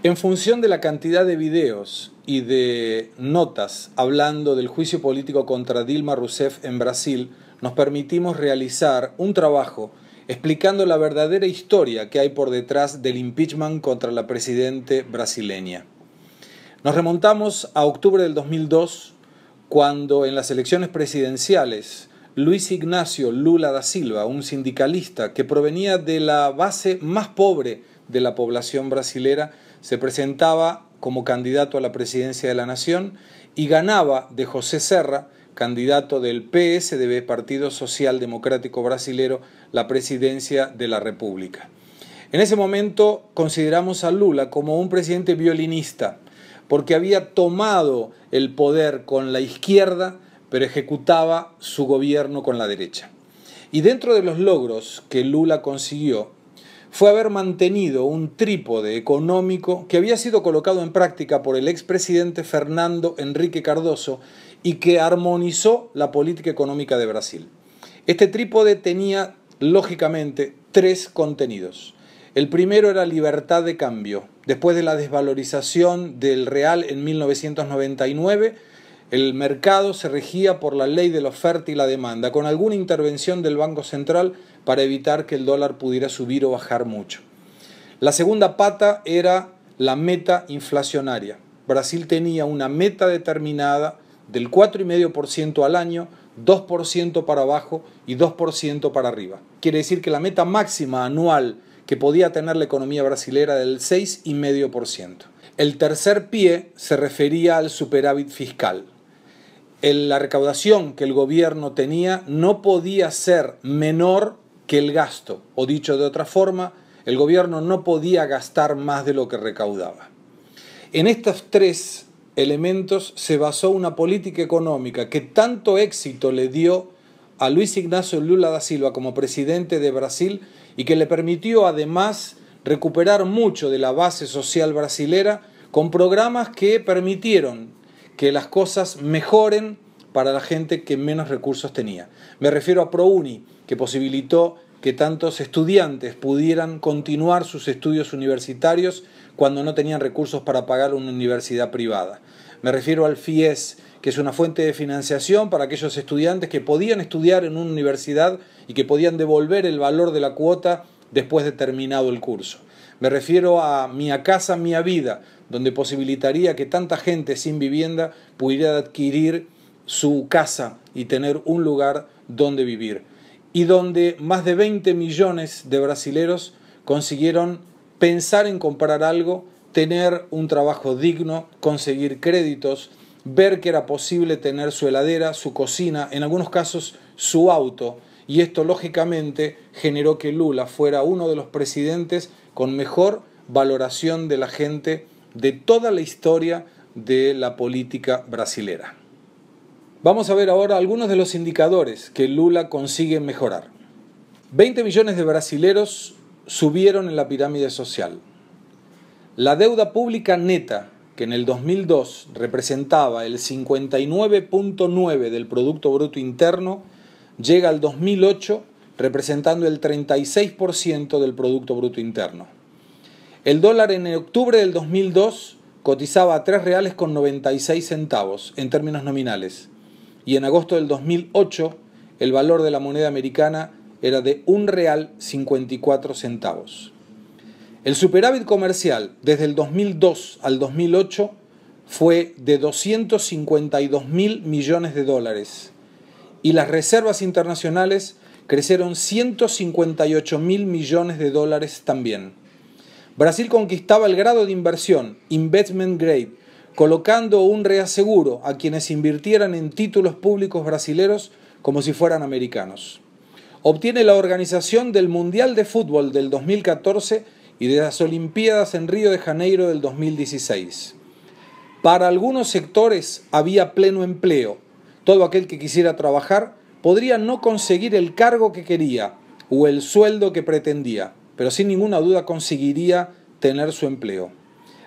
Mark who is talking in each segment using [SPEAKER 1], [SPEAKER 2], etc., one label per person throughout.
[SPEAKER 1] En función de la cantidad de videos y de notas hablando del juicio político contra Dilma Rousseff en Brasil, nos permitimos realizar un trabajo explicando la verdadera historia que hay por detrás del impeachment contra la presidenta brasileña. Nos remontamos a octubre del 2002, cuando en las elecciones presidenciales Luiz Inácio Lula da Silva, un sindicalista que provenía de la base más pobre de la población brasilera, se presentaba como candidato a la presidencia de la nación y ganaba de José Serra, candidato del PSDB, Partido Social Democrático Brasilero, la presidencia de la República. En ese momento consideramos a Lula como un presidente violinista, porque había tomado el poder con la izquierda, pero ejecutaba su gobierno con la derecha. Y dentro de los logros que Lula consiguió, fue haber mantenido un trípode económico que había sido colocado en práctica por el expresidente Fernando Henrique Cardoso y que armonizó la política económica de Brasil. Este trípode tenía, lógicamente, tres contenidos. El primero era libertad de cambio. Después de la desvalorización del real en 1999, el mercado se regía por la ley de la oferta y la demanda, con alguna intervención del Banco Central para evitar que el dólar pudiera subir o bajar mucho. La segunda pata era la meta inflacionaria. Brasil tenía una meta determinada del 4,5% al año, 2% para abajo y 2% para arriba. Quiere decir que la meta máxima anual que podía tener la economía brasilera era del 6,5%. El tercer pie se refería al superávit fiscal. La recaudación que el gobierno tenía no podía ser menor que el gasto, o dicho de otra forma, el gobierno no podía gastar más de lo que recaudaba. En estos tres elementos se basó una política económica que tanto éxito le dio a Luiz Inácio Lula da Silva como presidente de Brasil y que le permitió además recuperar mucho de la base social brasilera con programas que permitieron que las cosas mejoren para la gente que menos recursos tenía. Me refiero a ProUni, que posibilitó que tantos estudiantes pudieran continuar sus estudios universitarios cuando no tenían recursos para pagar una universidad privada. Me refiero al FIES, que es una fuente de financiación para aquellos estudiantes que podían estudiar en una universidad y que podían devolver el valor de la cuota después de terminado el curso. Me refiero a Minha Casa Minha Vida, donde posibilitaría que tanta gente sin vivienda pudiera adquirir su casa y tener un lugar donde vivir. Y donde más de 20 millones de brasileros consiguieron pensar en comprar algo, tener un trabajo digno, conseguir créditos, ver que era posible tener su heladera, su cocina, en algunos casos su auto. Y esto lógicamente generó que Lula fuera uno de los presidentes con mejor valoración de la gente de toda la historia de la política brasilera. Vamos a ver ahora algunos de los indicadores que Lula consigue mejorar. 20 millones de brasileros subieron en la pirámide social. La deuda pública neta, que en el 2002 representaba el 59,9% del Producto Bruto Interno, llega al 2008 representando el 36% del Producto Bruto Interno. El dólar en octubre del 2002 cotizaba a $3,96 en términos nominales y en agosto del 2008 el valor de la moneda americana era de $1,54. El superávit comercial desde el 2002 al 2008 fue de 252.000 millones de dólares y las reservas internacionales crecieron 158.000 millones de dólares también. Brasil conquistaba el grado de inversión, investment grade, colocando un reaseguro a quienes invirtieran en títulos públicos brasileros como si fueran americanos. Obtiene la organización del Mundial de Fútbol del 2014 y de las Olimpiadas en Río de Janeiro del 2016. Para algunos sectores había pleno empleo. Todo aquel que quisiera trabajar podría no conseguir el cargo que quería o el sueldo que pretendía, pero sin ninguna duda conseguiría tener su empleo.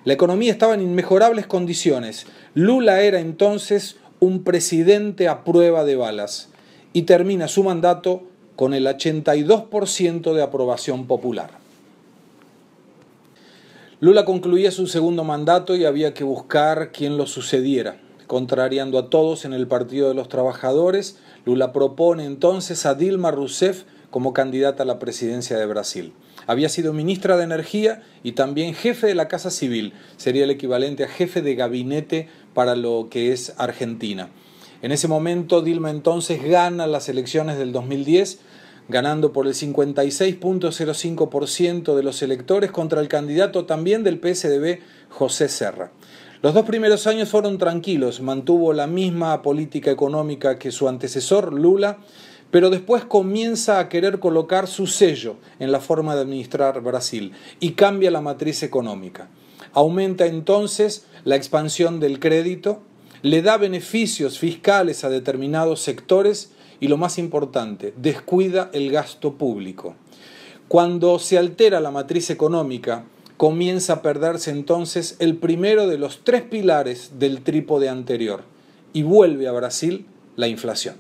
[SPEAKER 1] La economía estaba en inmejorables condiciones. Lula era entonces un presidente a prueba de balas y termina su mandato con el 82% de aprobación popular. Lula concluía su segundo mandato y había que buscar quien lo sucediera. Contrariando a todos en el Partido de los Trabajadores, Lula propone entonces a Dilma Rousseff como candidata a la presidencia de Brasil. Había sido ministra de Energía y también jefe de la Casa Civil, sería el equivalente a jefe de gabinete para lo que es Argentina. En ese momento Dilma entonces gana las elecciones del 2010, ganando por el 56.05% de los electores contra el candidato también del PSDB, José Serra. Los 2 primeros años fueron tranquilos, mantuvo la misma política económica que su antecesor, Lula, pero después comienza a querer colocar su sello en la forma de administrar Brasil y cambia la matriz económica. Aumenta entonces la expansión del crédito, le da beneficios fiscales a determinados sectores y, lo más importante, descuida el gasto público. Cuando se altera la matriz económica, comienza a perderse entonces el primero de los 3 pilares del trípode anterior y vuelve a Brasil la inflación.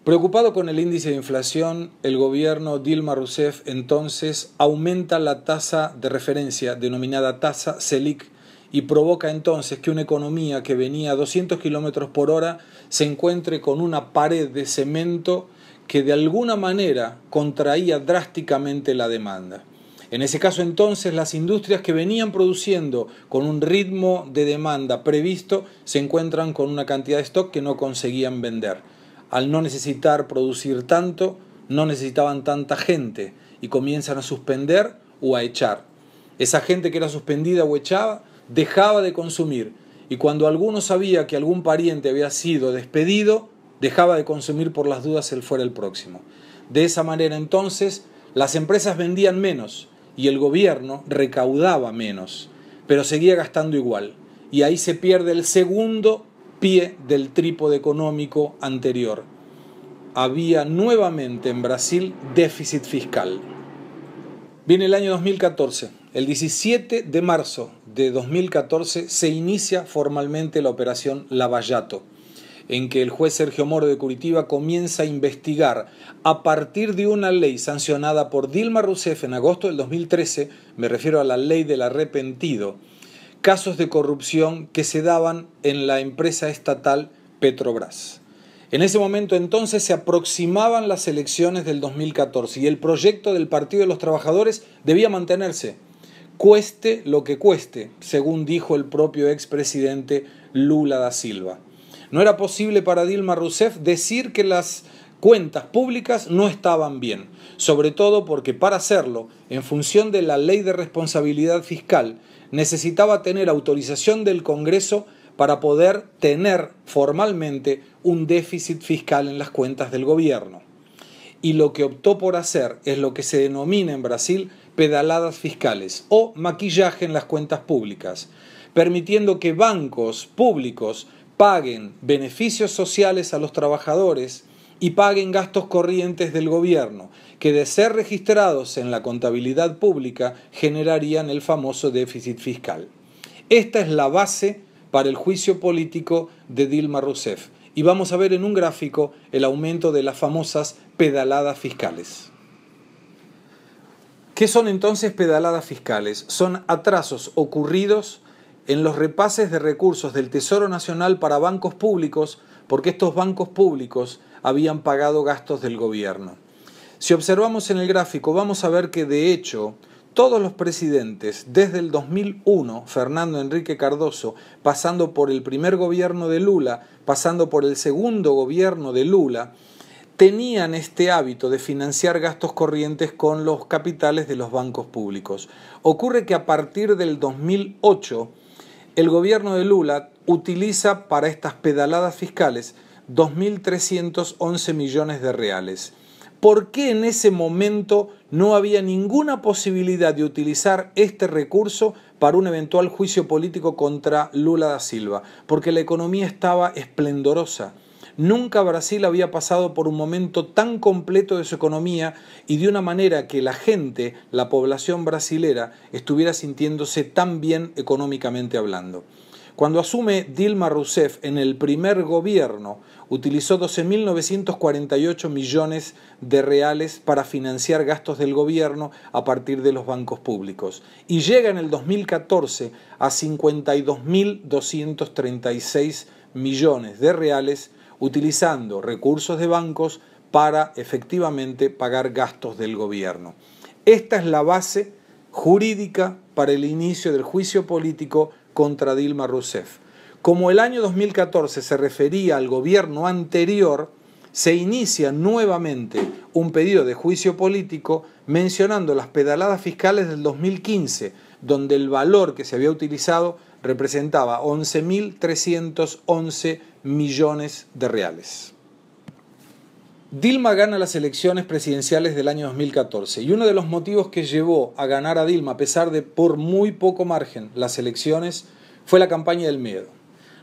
[SPEAKER 1] Preocupado con el índice de inflación, el gobierno Dilma Rousseff entonces aumenta la tasa de referencia denominada tasa Selic y provoca entonces que una economía que venía a 200 km por hora se encuentre con una pared de cemento que de alguna manera contraía drásticamente la demanda. En ese caso entonces las industrias que venían produciendo con un ritmo de demanda previsto se encuentran con una cantidad de stock que no conseguían vender. Al no necesitar producir tanto, no necesitaban tanta gente y comienzan a suspender o a echar. Esa gente que era suspendida o echada dejaba de consumir y cuando alguno sabía que algún pariente había sido despedido, dejaba de consumir por las dudas él fuera el próximo. De esa manera entonces las empresas vendían menos y el gobierno recaudaba menos, pero seguía gastando igual. Y ahí se pierde el segundo pie del trípode económico anterior. Había nuevamente en Brasil déficit fiscal. Viene el año 2014. El 17 de marzo de 2014 se inicia formalmente la operación Lava Jato, en que el juez Sergio Moro de Curitiba comienza a investigar a partir de una ley sancionada por Dilma Rousseff en agosto del 2013, me refiero a la ley del arrepentido, casos de corrupción que se daban en la empresa estatal Petrobras. En ese momento entonces se aproximaban las elecciones del 2014 y el proyecto del Partido de los Trabajadores debía mantenerse, cueste lo que cueste, según dijo el propio expresidente Lula da Silva. No era posible para Dilma Rousseff decir que las cuentas públicas no estaban bien, sobre todo porque para hacerlo, en función de la ley de responsabilidad fiscal, necesitaba tener autorización del Congreso para poder tener formalmente un déficit fiscal en las cuentas del gobierno. Y lo que optó por hacer es lo que se denomina en Brasil pedaladas fiscales o maquillaje en las cuentas públicas, permitiendo que bancos públicos paguen beneficios sociales a los trabajadores y paguen gastos corrientes del gobierno, que de ser registrados en la contabilidad pública generarían el famoso déficit fiscal. Esta es la base para el juicio político de Dilma Rousseff y vamos a ver en un gráfico el aumento de las famosas pedaladas fiscales. ¿Qué son entonces pedaladas fiscales? Son atrasos ocurridos en los repases de recursos del Tesoro Nacional para bancos públicos, porque estos bancos públicos habían pagado gastos del gobierno. Si observamos en el gráfico, vamos a ver que de hecho todos los presidentes, desde el 2001, Fernando Henrique Cardoso, pasando por el primer gobierno de Lula, pasando por el segundo gobierno de Lula, tenían este hábito de financiar gastos corrientes con los capitales de los bancos públicos. Ocurre que a partir del 2008, el gobierno de Lula utiliza para estas pedaladas fiscales 2.311 millones de reales. ¿Por qué en ese momento no había ninguna posibilidad de utilizar este recurso para un eventual juicio político contra Lula da Silva? Porque la economía estaba esplendorosa. Nunca Brasil había pasado por un momento tan completo de su economía y de una manera que la gente, la población brasilera, estuviera sintiéndose tan bien económicamente hablando. Cuando asume Dilma Rousseff en el primer gobierno, utilizó 12.948 millones de reales para financiar gastos del gobierno a partir de los bancos públicos y llega en el 2014 a 52.236 millones de reales utilizando recursos de bancos para efectivamente pagar gastos del gobierno. Esta es la base jurídica para el inicio del juicio político contra Dilma Rousseff. Como el año 2014 se refería al gobierno anterior, se inicia nuevamente un pedido de juicio político mencionando las pedaladas fiscales del 2015, donde el valor que se había utilizado representaba 11.311 millones de reales. Dilma gana las elecciones presidenciales del año 2014 y uno de los motivos que llevó a ganar a Dilma, a pesar de por muy poco margen las elecciones, fue la campaña del miedo.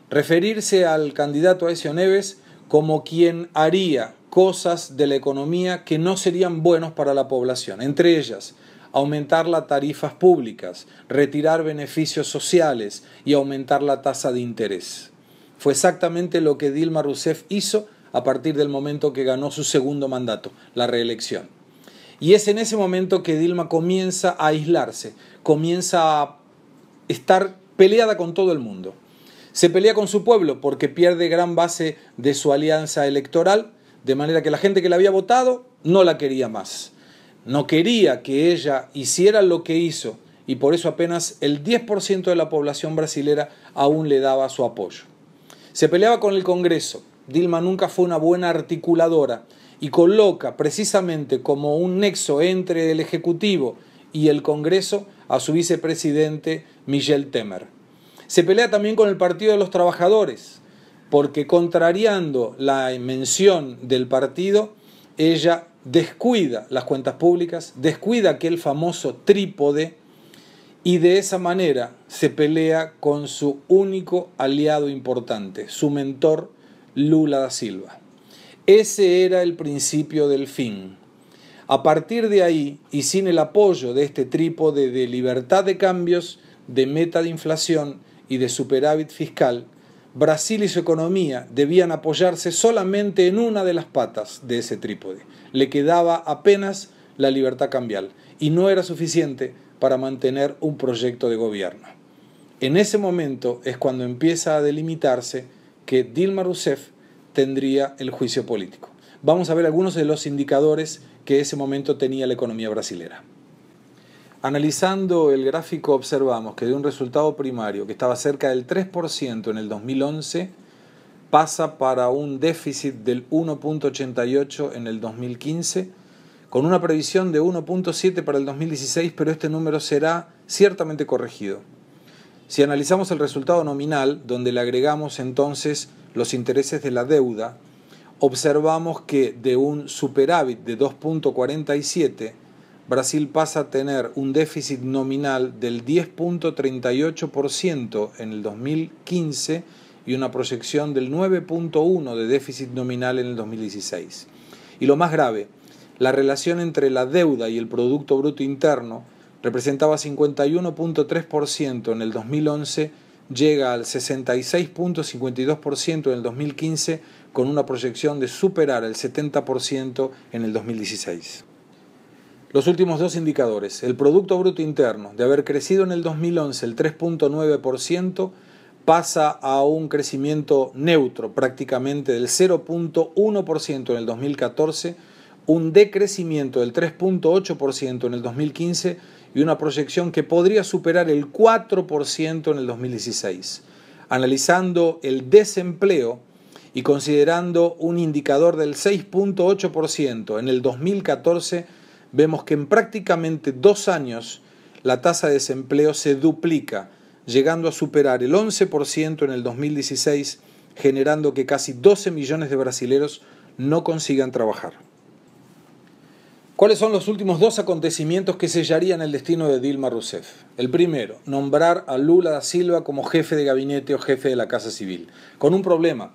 [SPEAKER 1] Referirse al candidato Aécio Neves como quien haría cosas de la economía que no serían buenos para la población, entre ellas aumentar las tarifas públicas, retirar beneficios sociales y aumentar la tasa de interés. Fue exactamente lo que Dilma Rousseff hizo a partir del momento que ganó su segundo mandato, la reelección. Y es en ese momento que Dilma comienza a aislarse, comienza a estar peleada con todo el mundo. Se pelea con su pueblo porque pierde gran base de su alianza electoral, de manera que la gente que la había votado no la quería más. No quería que ella hiciera lo que hizo y por eso apenas el 10% de la población brasilera aún le daba su apoyo. Se peleaba con el Congreso. Dilma nunca fue una buena articuladora y coloca precisamente como un nexo entre el Ejecutivo y el Congreso a su vicepresidente Michel Temer. Se pelea también con el Partido de los Trabajadores, porque contrariando la mención del partido, ella descuida las cuentas públicas, descuida aquel famoso trípode y de esa manera se pelea con su único aliado importante, su mentor Lula da Silva. Ese era el principio del fin. A partir de ahí, y sin el apoyo de este trípode de libertad de cambios, de meta de inflación y de superávit fiscal, Brasil y su economía debían apoyarse solamente en una de las patas de ese trípode. Le quedaba apenas la libertad cambial y no era suficiente para mantener un proyecto de gobierno. En ese momento es cuando empieza a delimitarse que Dilma Rousseff tendría el juicio político. Vamos a ver algunos de los indicadores que en ese momento tenía la economía brasilera. Analizando el gráfico observamos que de un resultado primario que estaba cerca del 3% en el 2011 pasa para un déficit del 1.88 en el 2015 con una previsión de 1.7 para el 2016, pero este número será ciertamente corregido. Si analizamos el resultado nominal, donde le agregamos entonces los intereses de la deuda, observamos que de un superávit de 2.47, Brasil pasa a tener un déficit nominal del 10.38% en el 2015 y una proyección del 9.1% de déficit nominal en el 2016. Y lo más grave, la relación entre la deuda y el Producto Bruto Interno representaba 51.3% en el 2011, llega al 66.52% en el 2015, con una proyección de superar el 70% en el 2016. Los últimos dos indicadores, el Producto Bruto Interno, de haber crecido en el 2011 el 3.9%, pasa a un crecimiento neutro prácticamente del 0.1% en el 2014, un decrecimiento del 3.8% en el 2015 y una proyección que podría superar el 4% en el 2016. Analizando el desempleo y considerando un indicador del 6.8% en el 2014, vemos que en prácticamente 2 años la tasa de desempleo se duplica, llegando a superar el 11% en el 2016, generando que casi 12 millones de brasileros no consigan trabajar. ¿Cuáles son los últimos 2 acontecimientos que sellarían el destino de Dilma Rousseff? El primero, nombrar a Lula da Silva como jefe de gabinete o jefe de la Casa Civil, con un problema.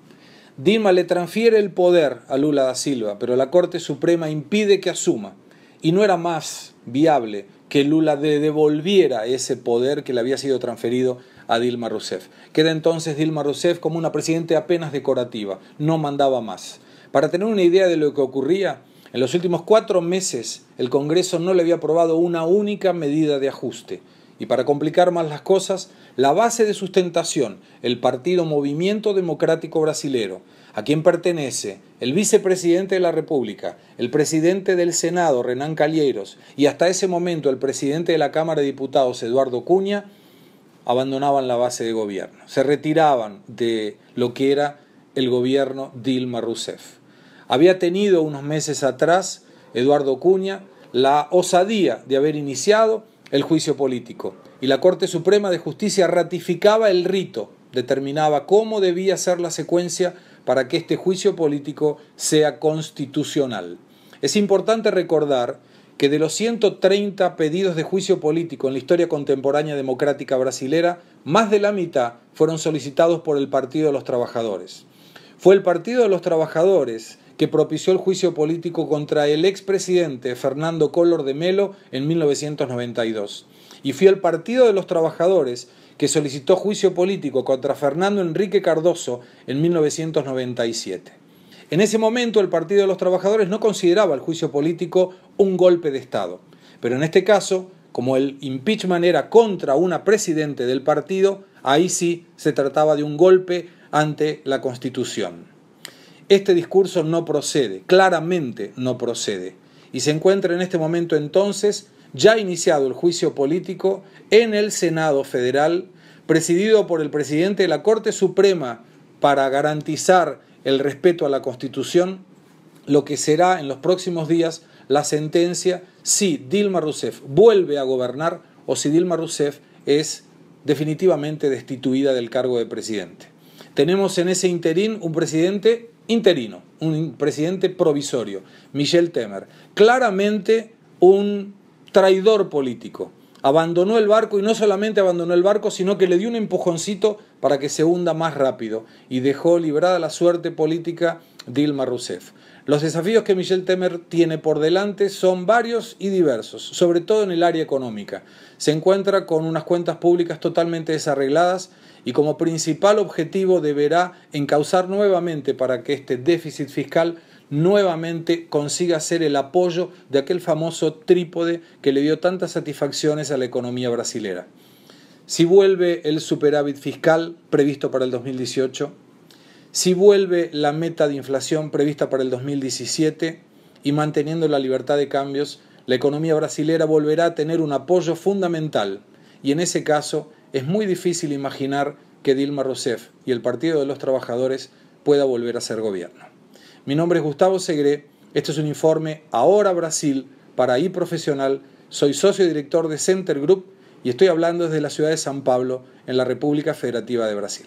[SPEAKER 1] Dilma le transfiere el poder a Lula da Silva, pero la Corte Suprema impide que asuma, y no era más viable que Lula le devolviera ese poder que le había sido transferido a Dilma Rousseff. Queda entonces Dilma Rousseff como una presidenta apenas decorativa, no mandaba más. Para tener una idea de lo que ocurría, en los últimos 4 meses el Congreso no le había aprobado una única medida de ajuste. Y para complicar más las cosas, la base de sustentación, el partido Movimiento Democrático Brasilero, a quien pertenece el vicepresidente de la República, el presidente del Senado, Renan Calheiros, y hasta ese momento el presidente de la Cámara de Diputados, Eduardo Cunha, abandonaban la base de gobierno, se retiraban de lo que era el gobierno Dilma Rousseff. Había tenido unos meses atrás Eduardo Cunha la osadía de haber iniciado el juicio político y la Corte Suprema de Justicia ratificaba el rito, determinaba cómo debía ser la secuencia para que este juicio político sea constitucional. Es importante recordar que de los 130 pedidos de juicio político en la historia contemporánea democrática brasilera, más de la mitad fueron solicitados por el Partido de los Trabajadores. Fue el Partido de los Trabajadores que propició el juicio político contra el expresidente Fernando Collor de Mello en 1992. Y fue el Partido de los Trabajadores que solicitó juicio político contra Fernando Henrique Cardoso en 1997. En ese momento el Partido de los Trabajadores no consideraba el juicio político un golpe de Estado. Pero en este caso, como el impeachment era contra una presidente del partido, ahí sí se trataba de un golpe ante la Constitución. Este discurso no procede, claramente no procede, y se encuentra en este momento entonces ya iniciado el juicio político en el Senado Federal, presidido por el presidente de la Corte Suprema para garantizar el respeto a la Constitución, lo que será en los próximos días la sentencia si Dilma Rousseff vuelve a gobernar o si Dilma Rousseff es definitivamente destituida del cargo de presidente. Tenemos en ese interín un presidente interino, un presidente provisorio, Michel Temer, claramente un traidor político. Abandonó el barco y no solamente abandonó el barco, sino que le dio un empujoncito para que se hunda más rápido y dejó librada la suerte política Dilma Rousseff. Los desafíos que Michel Temer tiene por delante son varios y diversos, sobre todo en el área económica. Se encuentra con unas cuentas públicas totalmente desarregladas y como principal objetivo deberá encauzar nuevamente para que este déficit fiscal nuevamente consiga ser el apoyo de aquel famoso trípode que le dio tantas satisfacciones a la economía brasilera. Si vuelve el superávit fiscal previsto para el 2018, si vuelve la meta de inflación prevista para el 2017 y manteniendo la libertad de cambios, la economía brasilera volverá a tener un apoyo fundamental y en ese caso es muy difícil imaginar que Dilma Rousseff y el Partido de los Trabajadores pueda volver a ser gobierno. Mi nombre es Gustavo Segré, este es un informe Ahora Brasil para iProfesional, soy socio director de Center Group y estoy hablando desde la ciudad de São Paulo, en la República Federativa de Brasil.